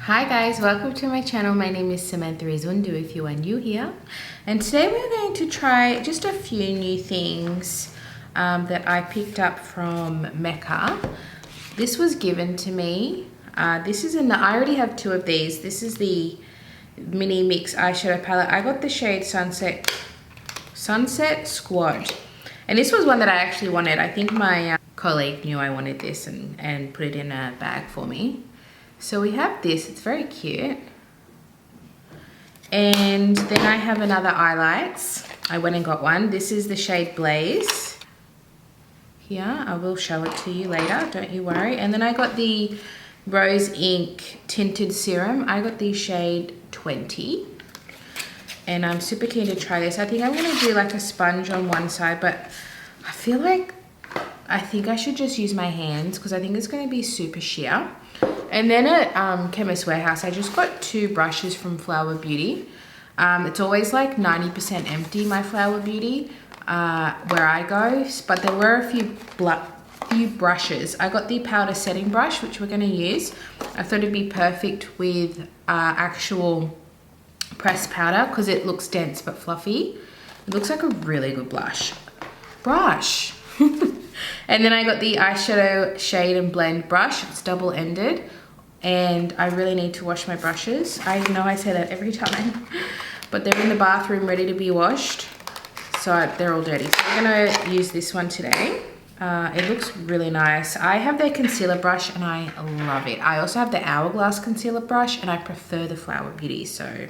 Hi guys, welcome to my channel. My name is Samantha Izundu if you are new here. And today we're going to try just a few new things that I picked up from Mecca. This was given to me. I already have two of these. This is the mini mix eyeshadow palette. I got the shade Sunset Squad. And this was one that I actually wanted. I think my colleague knew I wanted this and put it in a bag for me. So we have this, it's very cute. And then I have another Eyelights. I went and got one. This is the shade Blaze. Here, I will show it to you later, don't you worry. And then I got the Rose Ink Tinted Serum. I got the shade 20. And I'm super keen to try this. I think I'm gonna do like a sponge on one side, but I think I should just use my hands because I think it's gonna be super sheer. And then at Chemist Warehouse, I just got two brushes from Flower Beauty. It's always like 90% empty, my Flower Beauty, where I go. But there were a few brushes. I got the powder setting brush, which we're gonna use. I thought it'd be perfect with actual pressed powder because it looks dense but fluffy. It looks like a really good brush. And then I got the eyeshadow shade and blend brush. It's double-ended. And I really need to wash my brushes. I know I say that every time, but they're in the bathroom ready to be washed. So they're all dirty. So we're gonna use this one today. It looks really nice. I have their concealer brush and I love it. I also have the Hourglass concealer brush and I prefer the Flower Beauty. So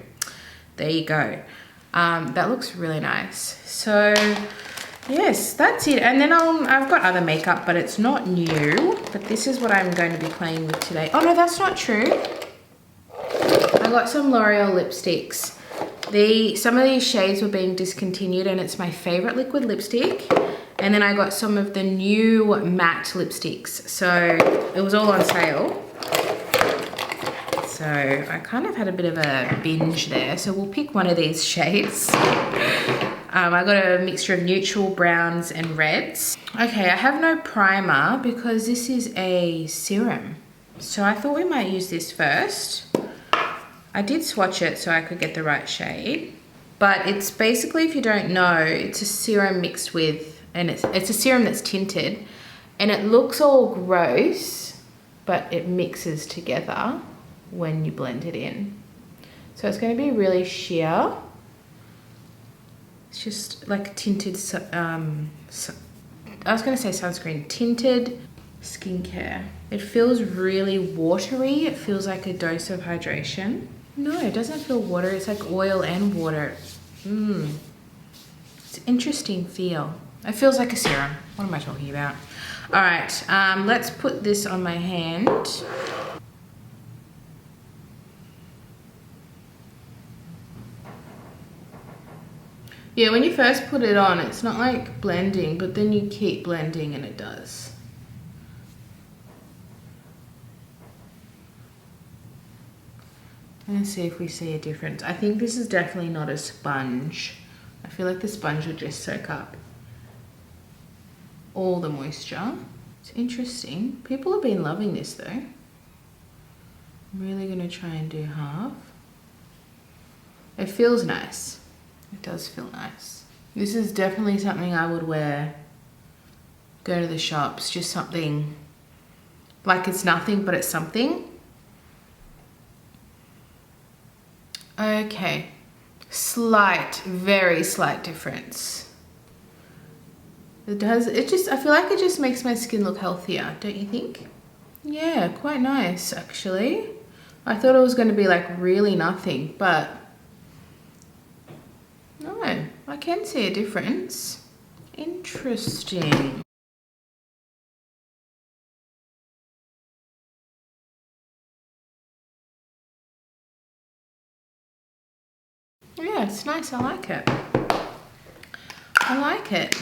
there you go. That looks really nice. So yes, that's it. And then I've got other makeup, but it's not new. But this is what I'm going to be playing with today. Oh no, that's not true. I got some L'Oreal lipsticks. Some of these shades were being discontinued and it's my favorite liquid lipstick. And then I got some of the new matte lipsticks. So it was all on sale. So I kind of had a bit of a binge there. So we'll pick one of these shades. I got a mixture of neutral browns and reds. Okay, I have no primer because this is a serum. So I thought we might use this first. I did swatch it so I could get the right shade. But it's basically, if you don't know, it's a serum mixed with, and it's a serum that's tinted. And it looks all gross, but it mixes together when you blend it in. So it's going to be really sheer. It's just like tinted, I was going to say sunscreen, tinted skincare. It feels really watery. It feels like a dose of hydration. No, it doesn't feel watery. It's like oil and water. It's an interesting feel. It feels like a serum. What am I talking about? All right, let's put this on my hand. Yeah, when you first put it on, it's not like blending, but then you keep blending and it does. Let's see if we see a difference. I think this is definitely not a sponge. I feel like the sponge would just soak up all the moisture. It's interesting. People have been loving this though. I'm really gonna try and do half. It feels nice. It does feel nice. This is definitely something I would wear, go to the shops, just something, like it's nothing, but it's something. Okay, very slight difference. I feel like it just makes my skin look healthier, don't you think? Yeah, quite nice actually. I thought it was gonna be like really nothing, but no, I can see a difference. Interesting. Yeah, it's nice. I like it. I like it.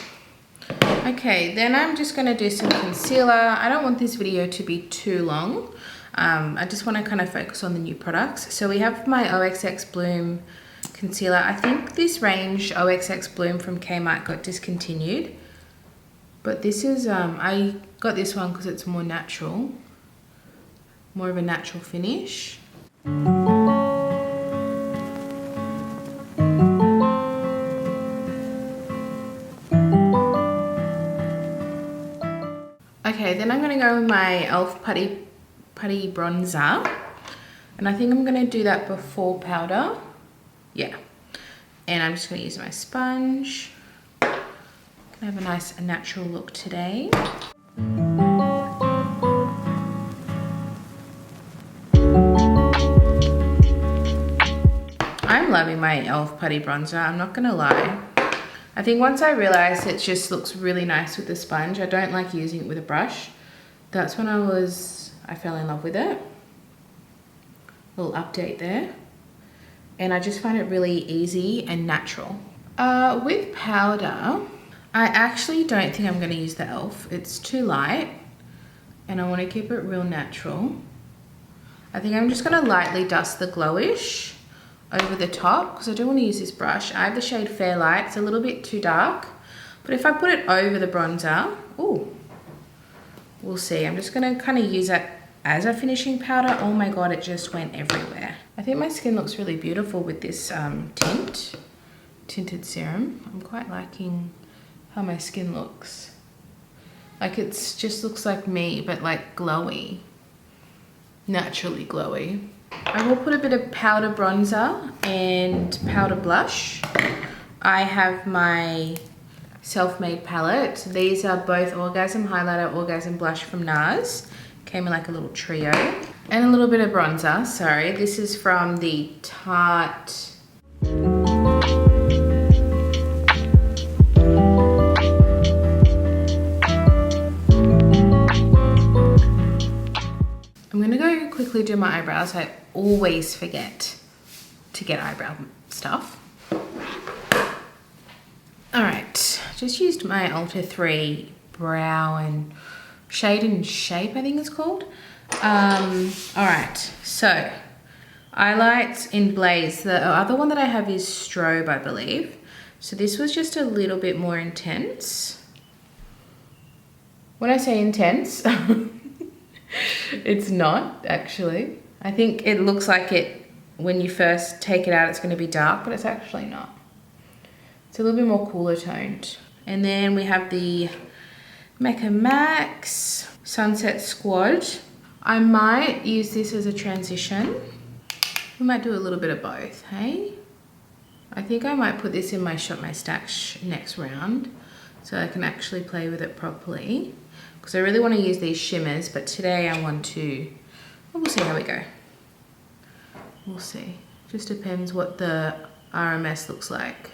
Okay, then I'm just going to do some concealer. I don't want this video to be too long. I just want to kind of focus on the new products. So we have my Oxx Bloom Concealer. I think this range, Oxx Bloom from Kmart, got discontinued. But this is, I got this one because it's more natural. More of a natural finish. Okay, then I'm gonna go with my e.l.f. Putty bronzer. And I think I'm gonna do that before powder. Yeah. And I'm just gonna use my sponge. Gonna have a nice natural look today. I'm loving my e.l.f. Putty bronzer, I'm not gonna lie. I think once I realized it just looks really nice with the sponge, I don't like using it with a brush. That's when I fell in love with it. Little update there. And I just find it really easy and natural. With powder, I actually don't think I'm gonna use the e.l.f. It's too light and I wanna keep it real natural. I think I'm just gonna lightly dust the Glowish over the top because I do want to use this brush. I have the shade Fairlight. It's a little bit too dark, but if I put it over the bronzer, ooh, we'll see. I'm just going to kind of use that as a finishing powder. Oh my god, it just went everywhere. I think my skin looks really beautiful with this Tinted Serum. I'm quite liking how my skin looks. Like it's just looks like me, but like glowy, naturally glowy. I will put a bit of powder bronzer and powder blush. I have my self-made palette. These are both Orgasm Highlighter, Orgasm Blush from NARS. Came in like a little trio. And a little bit of bronzer, sorry. This is from the Tarte. I'm gonna go quickly do my eyebrows. I always forget to get eyebrow stuff. All right, just used my Ultra 3 brow and shade and shape, I think it's called. All right, so Eyelights in Blaze. The other one that I have is Strobe, I believe. So this was just a little bit more intense. When I say intense, it's not actually. I think it looks like it, when you first take it out, it's gonna be dark, but it's actually not. It's a little bit more cooler toned. And then we have the Mecca Max Sunset Squad. I might use this as a transition. We might do a little bit of both, hey? I think I might put this in my Shop My Stash next round so I can actually play with it properly. Because I really want to use these shimmers, but today I want to, well, we'll see how we go. We'll see. Just depends what the RMS looks like.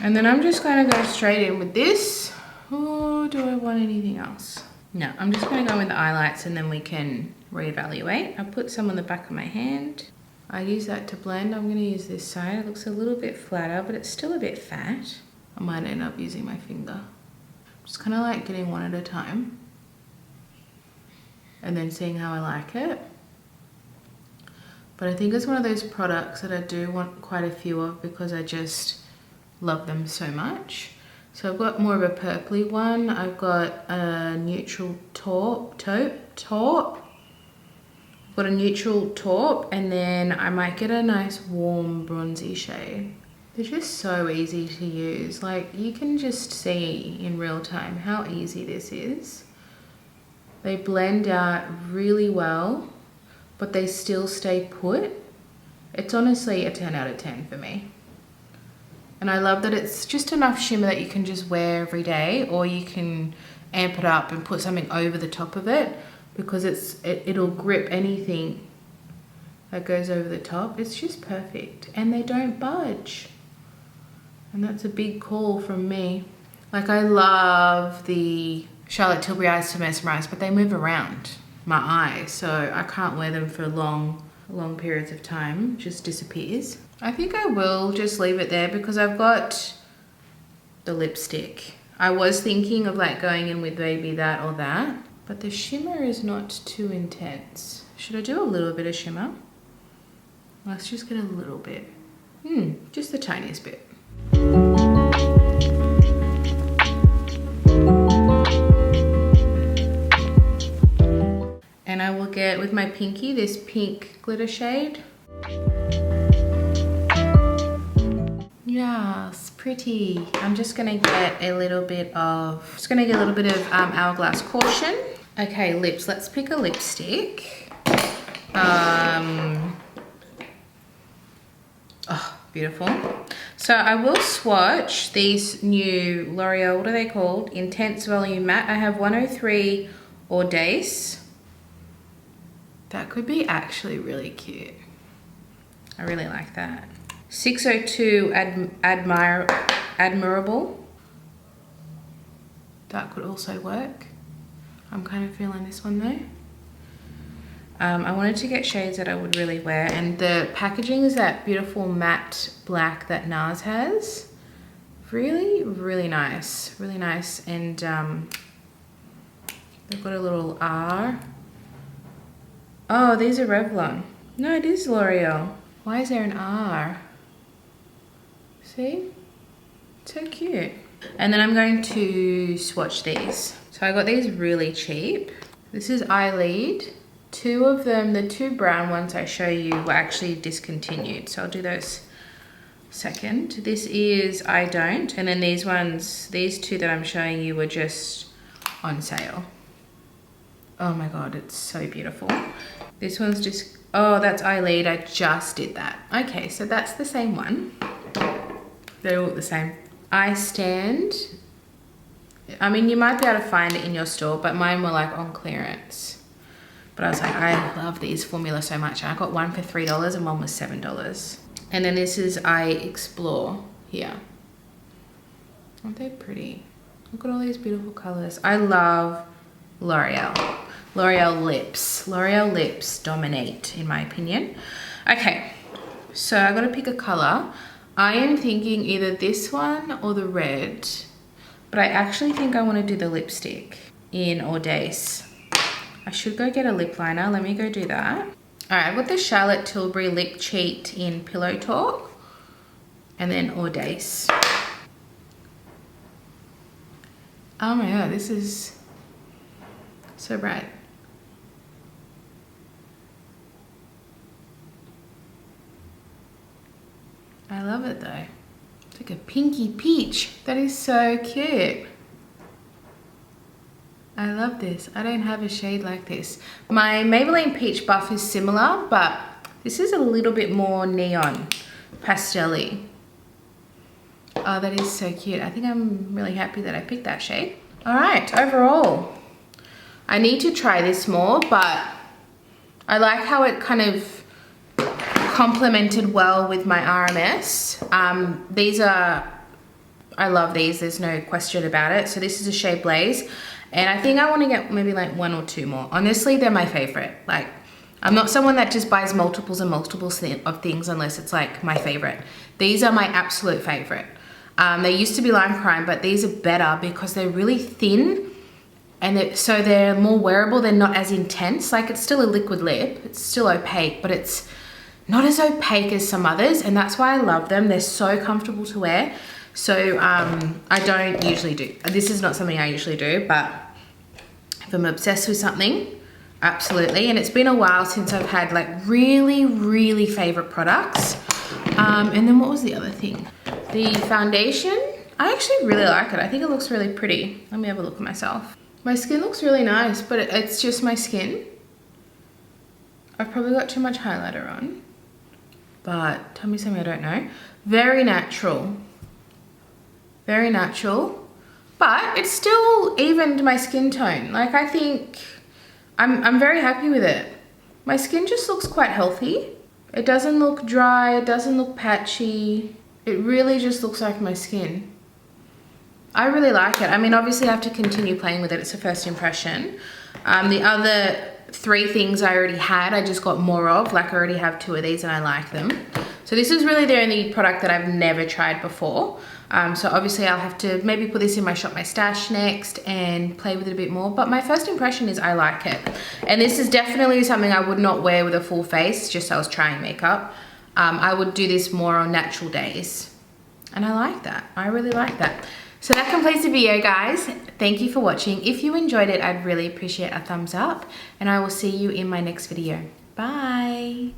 And then I'm just going to go straight in with this. Or do I want anything else? No, I'm just going to go with the Eyelights and then we can reevaluate. I'll put some on the back of my hand. I use that to blend. I'm going to use this side. It looks a little bit flatter, but it's still a bit fat. I might end up using my finger. Just kind of like getting one at a time. And then seeing how I like it. But I think it's one of those products that I do want quite a few of because I just love them so much. So I've got more of a purpley one. I've got a neutral taupe. Got a neutral taupe, and then I might get a nice warm bronzy shade. They're just so easy to use. Like you can just see in real time how easy this is. They blend out really well, but they still stay put. It's honestly a 10 out of 10 for me. And I love that it's just enough shimmer that you can just wear every day, or you can amp it up and put something over the top of it because it'll grip anything that goes over the top. It's just perfect. And they don't budge. And that's a big call from me. Like I love the Charlotte Tilbury Eyes to Mesmerize, but they move around my eye, so I can't wear them for long periods of time. It just disappears. I think I will just leave it there because I've got the lipstick. I was thinking of like going in with maybe that or that, but the shimmer is not too intense. Should I do a little bit of shimmer? Let's just get a little bit. Just the tiniest bit. And I will get, with my pinky, this pink glitter shade. Yes, pretty. I'm just gonna get a little bit of, Hourglass Caution. Okay, lips, let's pick a lipstick. Oh, beautiful. So I will swatch these new L'Oreal, what are they called? Intense Volume Matte. I have 103 Audace. That could be actually really cute. I really like that. 602 Admirable. That could also work. I'm kind of feeling this one though. I wanted to get shades that I would really wear, and the packaging is that beautiful matte black that NARS has. Really, really nice. Really nice. And they've got a little R. Oh, these are Revlon. No, it is L'Oreal. Why is there an R? See? So cute. And then I'm going to swatch these. So I got these really cheap. This is Eyelid. Two of them, the two brown ones I show you, were actually discontinued. So I'll do those second. This is I Don't. And then these ones, these two that I'm showing you were just on sale. Oh my God, it's so beautiful. This one's just, oh, that's Eyelid. I just did that. Okay, so that's the same one. They all look the same. Eye Stand. I mean, you might be able to find it in your store, but mine were like on clearance. But I was like, I love these formula so much. I got one for $3 and one was $7. And then this is I Explore here. Aren't they pretty? Look at all these beautiful colors. I love L'Oreal. L'Oreal lips. L'Oreal lips dominate, in my opinion. Okay, so I gotta pick a color. I am thinking either this one or the red, but I actually think I want to do the lipstick in Audace. I should go get a lip liner. Let me go do that. All right, I've got the Charlotte Tilbury Lip Cheat in Pillow Talk, and then Audace. Oh my God, this is so bright. I love it though. It's like a pinky peach. That is so cute. I love this. I don't have a shade like this. My Maybelline Peach Buff is similar, but this is a little bit more neon pastel-y. Oh, that is so cute. I think I'm really happy that I picked that shade. All right, overall, I need to try this more, but I like how it kind of complemented well with my RMS. These are, I love these, there's no question about it. So this is a shade Blaze, and I think I want to get maybe like one or two more. Honestly, they're my favorite. Like, I'm not someone that just buys multiples and multiples of things unless it's like my favorite. These are my absolute favorite. They used to be Lime Crime, but these are better because they're really thin, and so they're more wearable. They're not as intense. Like, it's still a liquid lip, it's still opaque, but it's not as opaque as some others, and that's why I love them. They're so comfortable to wear. So I don't usually do, this is not something I usually do, but if I'm obsessed with something, absolutely. And it's been a while since I've had like really, really favorite products. And then what was the other thing? The foundation, I actually really like it. I think it looks really pretty. Let me have a look at myself. My skin looks really nice, but it's just my skin. I've probably got too much highlighter on. But tell me something I don't know. Very natural. Very natural. But it's still evened my skin tone. Like, I think I'm very happy with it. My skin just looks quite healthy. It doesn't look dry, it doesn't look patchy. It really just looks like my skin. I really like it. I mean, obviously I have to continue playing with it. It's a first impression. The other 3 things I already had, I just got more of. Like, I already have 2 of these and I like them. So this is really the only product that I've never tried before. So obviously I'll have to maybe put this in my Shop My Stash next and play with it a bit more. But my first impression is I like it. And this is definitely something I would not wear with a full face, just so I was trying makeup. I would do this more on natural days. And I like that. I really like that. So that completes the video, guys. Thank you for watching. If you enjoyed it, I'd really appreciate a thumbs up, and I will see you in my next video. Bye.